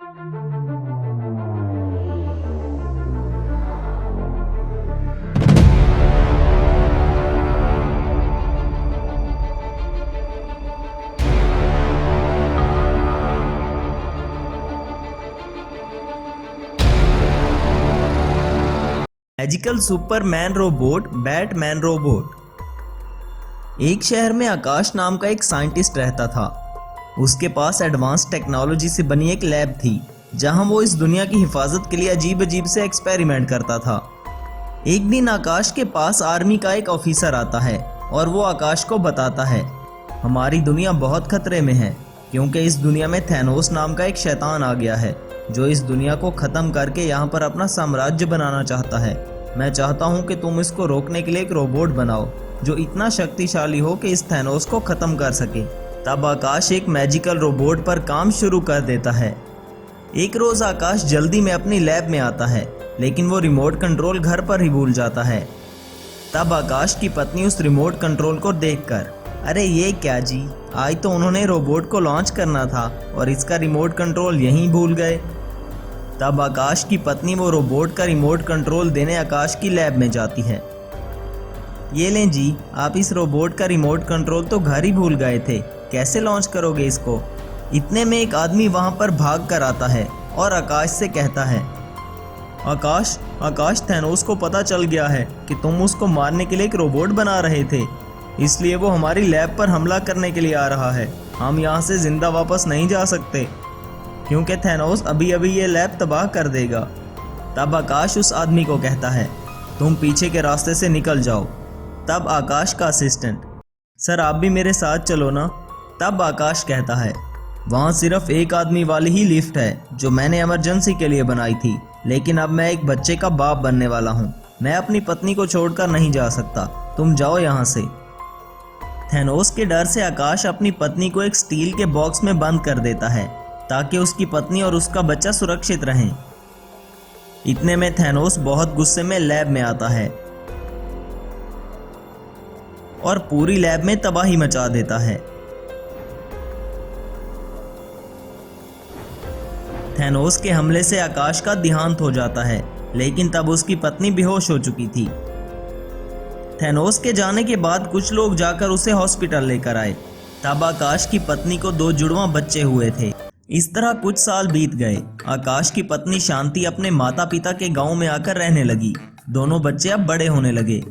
Magical Superman robot Batman robot. एक शहर में आकाश नाम का एक साइंटिस्ट रहता था। उसके पास एडवांस टेक्नोलॉजी से बनी एक लैब थी जहां वो इस दुनिया की हिफाजत के लिए अजीब अजीब से एक्सपेरिमेंट करता था। एक दिन आकाश के पास आर्मी का एक ऑफिसर आता है और वो आकाश को बताता है, हमारी दुनिया बहुत खतरे में है क्योंकि इस दुनिया में थैनोस नाम का एक शैतान आ गया है जो इस दुनिया को ख़त्म करके यहाँ पर अपना साम्राज्य बनाना चाहता है। मैं चाहता हूँ कि तुम इसको रोकने के लिए एक रोबोट बनाओ जो इतना शक्तिशाली हो कि इस थैनोस को ख़त्म कर सके। तब आकाश एक मैजिकल रोबोट पर काम शुरू कर देता है। एक रोज़ आकाश जल्दी में अपनी लैब में आता है लेकिन वो रिमोट कंट्रोल घर पर ही भूल जाता है। तब आकाश की पत्नी उस रिमोट कंट्रोल को देखकर, अरे ये क्या जी, आज तो उन्होंने रोबोट को लॉन्च करना था और इसका रिमोट कंट्रोल यहीं भूल गए। तब आकाश की पत्नी वो रोबोट का रिमोट कंट्रोल देने आकाश की लैब में जाती है। ये लें जी, आप इस रोबोट का रिमोट कंट्रोल तो घर ही भूल गए थे, कैसे लॉन्च करोगे इसको। इतने में एक आदमी वहां पर भाग कर आता है और आकाश से कहता है, आकाश थैनोस को पता चल गया है कि तुम उसको मारने के लिए एक रोबोट बना रहे थे, इसलिए वो हमारी लैब पर हमला करने के लिए आ रहा है। हम यहाँ से जिंदा वापस नहीं जा सकते क्योंकि थैनोस अभी अभी ये लैब तबाह कर देगा। तब आकाश उस आदमी को कहता है, तुम पीछे के रास्ते से निकल जाओ। तब आकाश का असिस्टेंट, सर आप भी मेरे साथ चलो ना। तब आकाश कहता है, वहाँ सिर्फ एक आदमी वाली ही लिफ्ट है जो मैंने इमरजेंसी के लिए बनाई थी, लेकिन अब मैं एक बच्चे का बाप बनने वाला हूँ, मैं अपनी पत्नी को छोड़कर नहीं जा सकता, तुम जाओ यहाँ से। थैनोस के डर से आकाश अपनी पत्नी को एक स्टील के बॉक्स में बंद कर देता है ताकि उसकी पत्नी और उसका बच्चा सुरक्षित रहें। इतने में थैनोस बहुत गुस्से में लैब में आता है और पूरी लैब में तबाही मचा देता है। थैनोस के हमले से आकाश का देहांत हो जाता है लेकिन तब उसकी पत्नी बेहोश हो चुकी थी। थैनोस के जाने के बाद कुछ लोग जाकर उसे हॉस्पिटल लेकर आए। तब आकाश की पत्नी को 2 जुड़वां बच्चे हुए थे। इस तरह कुछ साल बीत गए। आकाश की पत्नी शांति अपने माता पिता के गांव में आकर रहने लगी। दोनों बच्चे अब बड़े होने लगे।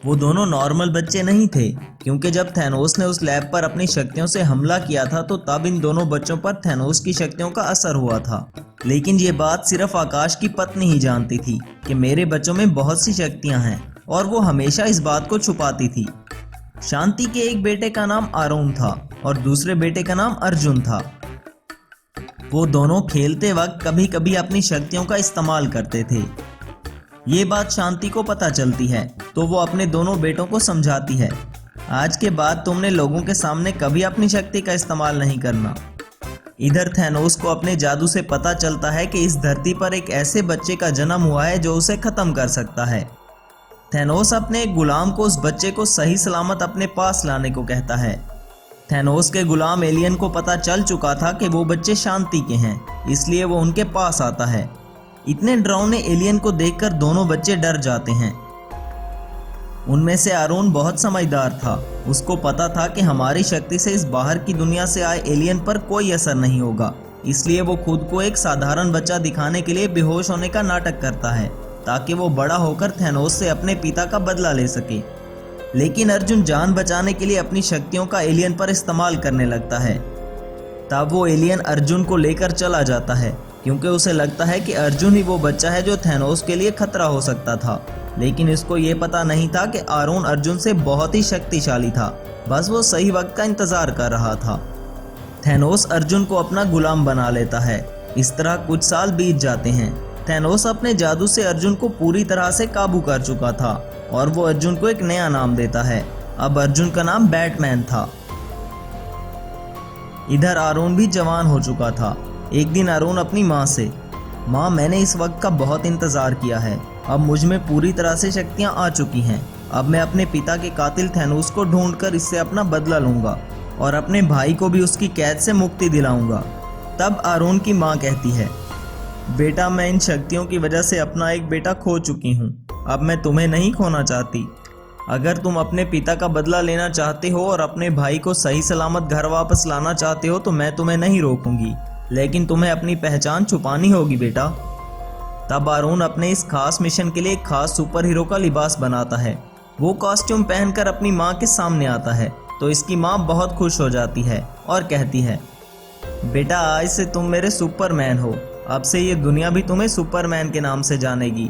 वो दोनों नॉर्मल बच्चे नहीं थे क्योंकि जब थैनोस ने उस लैब पर अपनी शक्तियों से हमला किया था तो तब इन दोनों बच्चों पर थैनोस की शक्तियों का असर हुआ था। लेकिन ये बात सिर्फ आकाश की पत्नी ही जानती थी कि मेरे बच्चों में बहुत सी शक्तियां हैं और वो हमेशा इस बात को छुपाती थी। शांति के एक बेटे का नाम आरोन था और दूसरे बेटे का नाम अर्जुन था। वो दोनों खेलते वक्त कभी कभी अपनी शक्तियों का इस्तेमाल करते थे। ये बात शांति को पता चलती है तो वो अपने दोनों बेटों को समझाती है, आज के बाद तुमने लोगों के सामने कभी अपनी शक्ति का इस्तेमाल नहीं करना। इधर थैनोस को अपने जादू से पता चलता है कि इस धरती पर एक ऐसे बच्चे का जन्म हुआ है जो उसे खत्म कर सकता है। थैनोस अपने एक गुलाम को उस बच्चे को सही सलामत अपने पास लाने को कहता है। थैनोस के गुलाम एलियन को पता चल चुका था कि वो बच्चे शांति के हैं, इसलिए वो उनके पास आता है। इतने डरावने एलियन को देखकर दोनों बच्चे डर जाते हैं। उनमें से आरोन बहुत समझदार था। उसको पता था कि हमारी शक्ति से इस बाहर की दुनिया से आए एलियन पर कोई असर नहीं होगा, इसलिए वो खुद को एक साधारण बच्चा दिखाने के लिए बेहोश होने का नाटक करता है ताकि वो बड़ा होकर थैनोस से अपने पिता का बदला ले सके। लेकिन अर्जुन जान बचाने के लिए अपनी शक्तियों का एलियन पर इस्तेमाल करने लगता है। तब वो एलियन अर्जुन को लेकर चला जाता है क्योंकि उसे लगता है कि अर्जुन ही वो बच्चा है जो थैनोस के लिए खतरा हो सकता था। लेकिन इसको ये पता नहीं था कि आरोन अर्जुन से बहुत ही शक्तिशाली था, बस वो सही वक्त का इंतजार कर रहा था। थैनोस अर्जुन को अपना गुलाम बना लेता है। इस तरह कुछ साल बीत जाते हैं। थैनोस अपने जादू से अर्जुन को पूरी तरह से काबू कर चुका था और वो अर्जुन को एक नया नाम देता है। अब अर्जुन का नाम बैटमैन था। इधर आरोन भी जवान हो चुका था। एक दिन आरोन अपनी माँ से, माँ मैंने इस वक्त का बहुत इंतजार किया है, अब मुझ में पूरी तरह से शक्तियाँ आ चुकी हैं। अब मैं अपने पिता के कातिल थैनोस को ढूंढकर इससे अपना बदला लूँगा और अपने भाई को भी उसकी कैद से मुक्ति दिलाऊँगा। तब अरुण की माँ कहती है, बेटा मैं इन शक्तियों की वजह से अपना एक बेटा खो चुकी हूँ। अब मैं तुम्हें नहीं खोना चाहती। अगर तुम अपने पिता का बदला लेना चाहते हो और अपने भाई को सही सलामत घर वापस लाना चाहते हो तो मैं तुम्हें नहीं रोकूंगी, लेकिन तुम्हें अपनी पहचान छुपानी होगी बेटा। तब अरुण अपने इस खास मिशन के लिए एक खास सुपर हीरो का लिबास बनाता है। वो कॉस्ट्यूम पहनकर अपनी माँ के सामने आता है तो इसकी माँ बहुत खुश हो जाती है और कहती है, बेटा आज से तुम मेरे सुपरमैन हो। अब से ये दुनिया भी तुम्हें सुपरमैन के नाम से जानेगी।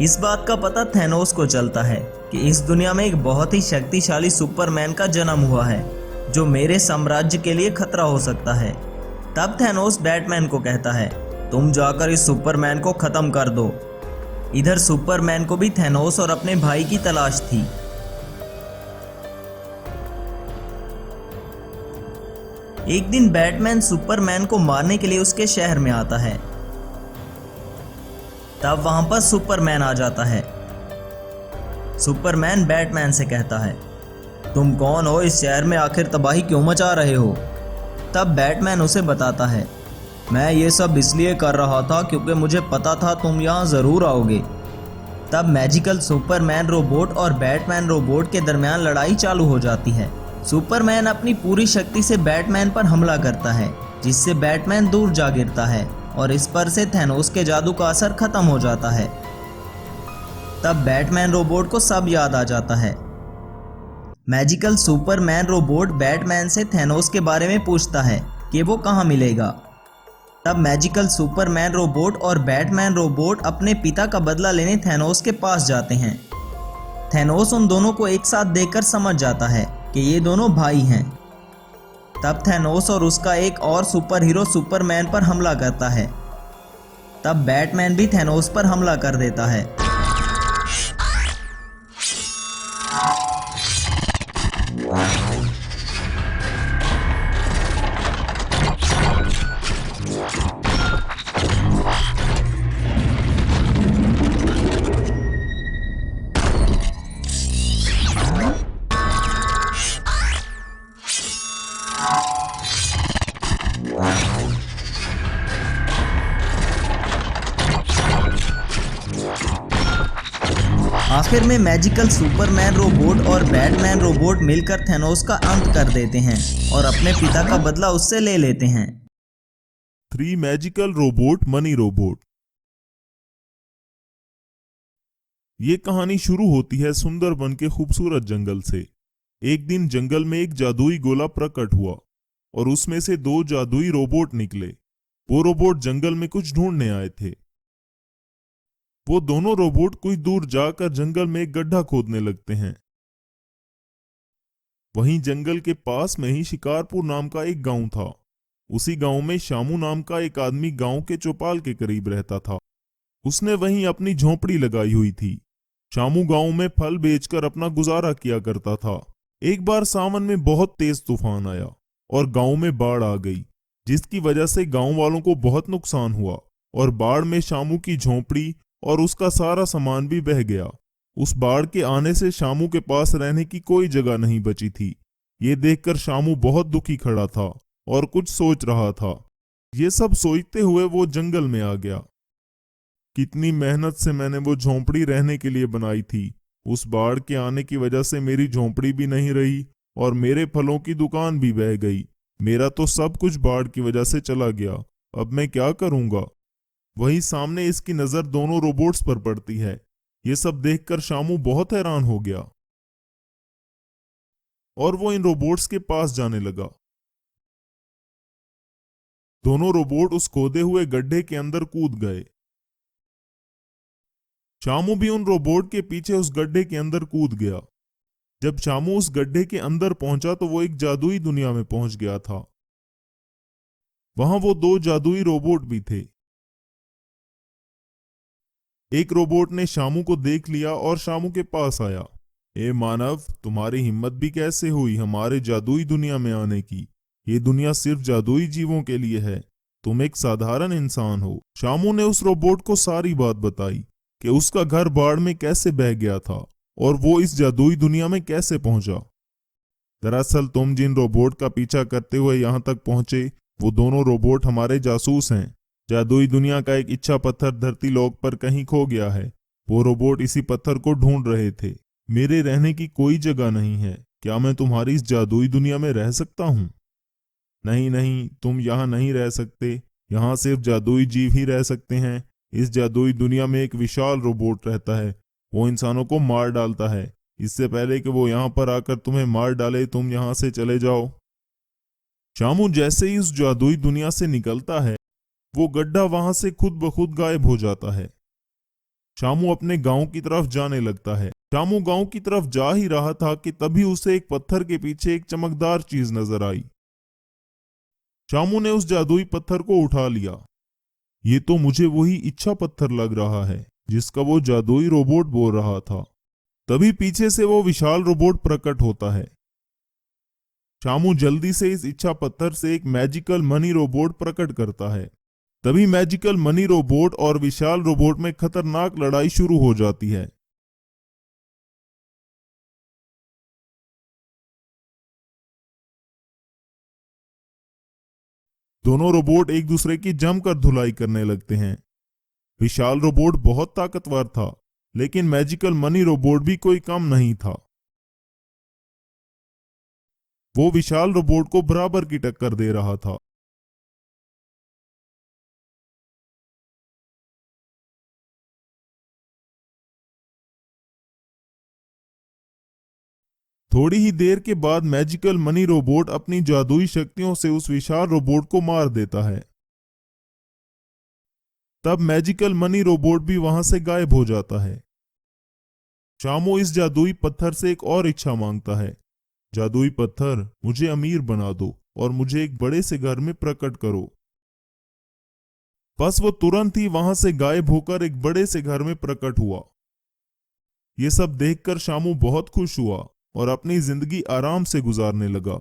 इस बात का पता थैनोस को चलता है कि इस दुनिया में एक बहुत ही शक्तिशाली सुपरमैन का जन्म हुआ है जो मेरे साम्राज्य के लिए खतरा हो सकता है। तब थैनोस बैटमैन को कहता है, तुम जाकर इस सुपरमैन को खत्म कर दो। इधर सुपरमैन को भी थैनोस और अपने भाई की तलाश थी। एक दिन बैटमैन सुपरमैन को मारने के लिए उसके शहर में आता है। तब वहां पर सुपरमैन आ जाता है। सुपरमैन बैटमैन से कहता है, तुम कौन हो? इस शहर में आखिर तबाही क्यों मचा रहे हो? तब बैटमैन उसे बताता है, मैं ये सब इसलिए कर रहा था क्योंकि मुझे पता था तुम यहाँ ज़रूर आओगे। तब मैजिकल सुपरमैन रोबोट और बैटमैन रोबोट के दरमियान लड़ाई चालू हो जाती है। सुपरमैन अपनी पूरी शक्ति से बैटमैन पर हमला करता है जिससे बैटमैन दूर जा गिरता है और इस पर से थैनोस के जादू का असर खत्म हो जाता है। तब बैटमैन रोबोट को सब याद आ जाता है। मैजिकल सुपरमैन रोबोट बैटमैन से थैनोस के बारे में पूछता है कि वो कहाँ मिलेगा। तब मैजिकल सुपरमैन रोबोट और बैटमैन रोबोट अपने पिता का बदला लेने थैनोस के पास जाते हैं। थैनोस उन दोनों को एक साथ देखकर समझ जाता है कि ये दोनों भाई हैं। तब थैनोस और उसका एक और सुपर हीरो सुपरमैन पर हमला करता है। तब बैटमैन भी थैनोस पर हमला कर देता है। आखिर में मैजिकल सुपरमैन रोबोट और बैटमैन रोबोट मिलकर थैनोस का अंत कर देते हैं और अपने पिता का बदला उससे ले लेते हैं। 3 मैजिकल रोबोट मनी रोबोट। ये कहानी शुरू होती है सुंदरबन के खूबसूरत जंगल से। एक दिन जंगल में एक जादुई गोला प्रकट हुआ और उसमें से 2 जादुई रोबोट निकले। वो रोबोट जंगल में कुछ ढूंढने आए थे। वो दोनों रोबोट कुछ दूर जाकर जंगल में एक गड्ढा खोदने लगते हैं। वहीं जंगल के पास में ही शिकारपुर नाम का एक गांव था। उसी गांव में शामू नाम का एक आदमी गांव के चौपाल के करीब रहता था। उसने वहीं अपनी झोंपड़ी लगाई हुई थी। शामू गांव में फल बेचकर अपना गुजारा किया करता था। एक बार सावन में बहुत तेज तूफान आया और गांव में बाढ़ आ गई, जिसकी वजह से गांव वालों को बहुत नुकसान हुआ और बाढ़ में शामू की झोंपड़ी और उसका सारा सामान भी बह गया। उस बाढ़ के आने से शामू के पास रहने की कोई जगह नहीं बची थी। ये देखकर शामू बहुत दुखी खड़ा था और कुछ सोच रहा था। ये सब सोचते हुए वो जंगल में आ गया। कितनी मेहनत से मैंने वो झोंपड़ी रहने के लिए बनाई थी। उस बाढ़ के आने की वजह से मेरी झोंपड़ी भी नहीं रही और मेरे फलों की दुकान भी बह गई। मेरा तो सब कुछ बाढ़ की वजह से चला गया। अब मैं क्या करूंगा? वहीं सामने इसकी नजर दोनों रोबोट्स पर पड़ती है। ये सब देखकर शामू बहुत हैरान हो गया और वो इन रोबोट्स के पास जाने लगा। दोनों रोबोट उस खोदे हुए गड्ढे के अंदर कूद गए। शामू भी उन रोबोट के पीछे उस गड्ढे के अंदर कूद गया। जब शामू उस गड्ढे के अंदर पहुंचा तो वो एक जादुई दुनिया में पहुंच गया था। वहां वो 2 जादुई रोबोट भी थे। एक रोबोट ने शामू को देख लिया और शामू के पास आया। ए मानव, तुम्हारी हिम्मत भी कैसे हुई हमारे जादुई दुनिया में आने की? ये दुनिया सिर्फ जादुई जीवों के लिए है। तुम एक साधारण इंसान हो। शामू ने उस रोबोट को सारी बात बताई कि उसका घर बाढ़ में कैसे बह गया था और वो इस जादुई दुनिया में कैसे पहुंचा। दरअसल तुम जिन रोबोट का पीछा करते हुए यहां तक पहुंचे, वो दोनों रोबोट हमारे जासूस हैं। जादुई दुनिया का एक इच्छा पत्थर धरती लोक पर कहीं खो गया है। वो रोबोट इसी पत्थर को ढूंढ रहे थे। मेरे रहने की कोई जगह नहीं है। क्या मैं तुम्हारी इस जादुई दुनिया में रह सकता हूँ? नहीं नहीं, तुम यहाँ नहीं रह सकते। यहाँ सिर्फ जादुई जीव ही रह सकते हैं। इस जादुई दुनिया में एक विशाल रोबोट रहता है। वो इंसानों को मार डालता है। इससे पहले कि वो यहाँ पर आकर तुम्हें मार डाले, तुम यहाँ से चले जाओ। शामू जैसे ही उस जादुई दुनिया से निकलता है, वो गड्ढा वहां से खुद ब खुद गायब हो जाता है। शामू अपने गांव की तरफ जाने लगता है। शामू गांव की तरफ जा ही रहा था कि तभी उसे एक पत्थर के पीछे एक चमकदार चीज नजर आई। शामू ने उस जादुई पत्थर को उठा लिया। ये तो मुझे वही इच्छा पत्थर लग रहा है जिसका वो जादुई रोबोट बोल रहा था। तभी पीछे से वो विशाल रोबोट प्रकट होता है। शामू जल्दी से इस इच्छा पत्थर से एक मैजिकल मनी रोबोट प्रकट करता है। तभी मैजिकल मनी रोबोट और विशाल रोबोट में खतरनाक लड़ाई शुरू हो जाती है। दोनों रोबोट एक दूसरे की जमकर धुलाई करने लगते हैं। विशाल रोबोट बहुत ताकतवर था, लेकिन मैजिकल मनी रोबोट भी कोई कम नहीं था। वो विशाल रोबोट को बराबर की टक्कर दे रहा था। थोड़ी ही देर के बाद मैजिकल मनी रोबोट अपनी जादुई शक्तियों से उस विशाल रोबोट को मार देता है। तब मैजिकल मनी रोबोट भी वहां से गायब हो जाता है। शामू इस जादुई पत्थर से एक और इच्छा मांगता है। जादुई पत्थर, मुझे अमीर बना दो और मुझे एक बड़े से घर में प्रकट करो। बस वो तुरंत ही वहां से गायब होकर एक बड़े से घर में प्रकट हुआ। ये सब देखकर शामू बहुत खुश हुआ और अपनी जिंदगी आराम से गुजारने लगा।